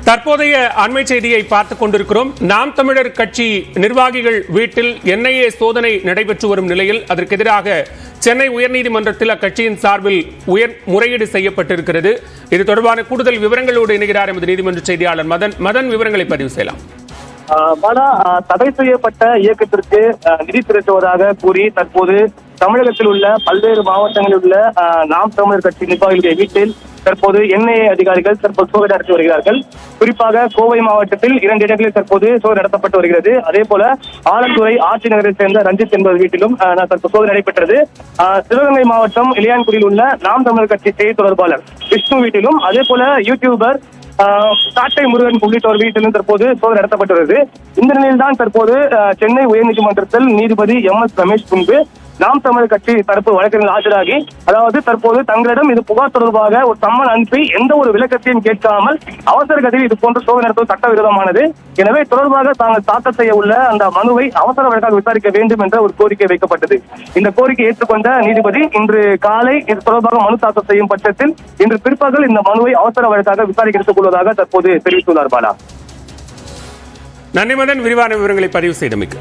தற்போதைய அண்மை செய்தியை பார்த்துக் கொண்டிருக்கிறோம். நாம் தமிழர் கட்சி நிர்வாகிகள் வீட்டில் என்ஐஏ சோதனை நடைபெற்று வரும் நிலையில் அதற்கு எதிராக சென்னை உயர்நீதிமன்றத்தில் அக்கட்சியின் சார்பில் முறையீடு செய்யப்பட்டிருக்கிறது. இது தொடர்பான கூடுதல் விவரங்களோடு இணைகிறார் எமது நீதிமன்ற செய்தியாளர் மதன். விவரங்களை பதிவு செய்யலாம். தடை செய்யப்பட்ட இயக்கத்திற்கு நிதி திரட்டுவதாக கூறி தற்போது தமிழகத்தில் உள்ள பல்வேறு மாவட்டங்களில் உள்ள நாம் தமிழர் கட்சி நிர்வாகிகளுடைய வீட்டில் தற்போது என்ஐஏ அதிகாரிகள் தற்போது சோதனை நடத்தி வருகிறார்கள். குறிப்பாக கோவை மாவட்டத்தில் 2 இடங்களில் தற்போது சோதனை நடத்தப்பட்டு வருகிறது. அதே போல ஆலந்துறை ஆட்சி நகரை சேர்ந்த ரஞ்சித் என்பவர் வீட்டிலும் தற்போது சோதனை நடைபெற்றது. சிவகங்கை மாவட்டம் இளையான்குடியில் உள்ள நாம் தமிழர் கட்சி செய்தி தொடர்பாளர் விஷ்ணு வீட்டிலும், அதே போல யூடியூபர் சாட்டை முருகன் உள்ளிட்டோர் வீட்டிலும் தற்போது சோதனை நடத்தப்பட்டுள்ளது. இந்த நிலையில்தான் தற்போது சென்னை உயர்நீதிமன்றத்தில் நீதிபதி MS ரமேஷ் முன்பு நாம் தமிழர் கட்சி தரப்பு வழக்கறிஞர்கள் ஆஜராகி, அதாவது தற்போது தங்களிடம் இது புகார் தொடர்பாக ஒரு சம்மன் அனுப்பி எந்த ஒரு விளக்கத்தையும் கேட்காமல் அவசர கதியில் இது போன்ற சோதனை நடத்துவது சட்டவிரோதமானது. எனவே தொடர்பாக தாங்கள் தாக்கல் செய்ய உள்ள அந்த மனுவை அவசர வழக்காக விசாரிக்க வேண்டும் என்ற ஒரு கோரிக்கை வைக்கப்பட்டது. இந்த கோரிக்கை ஏற்றுக்கொண்ட நீதிபதி இன்று காலை இது தொடர்பாக மனு தாக்கல் செய்யும் பட்சத்தில் இன்று பிற்பகல் இந்த மனுவை அவசர வழக்காக விசாரிக்க எடுத்துக் கொள்வதாக தற்போது தெரிவித்துள்ளார். பாலா, நன்றி மதன், விரிவான விவரங்களை பதிவு செய்தமைக்கு.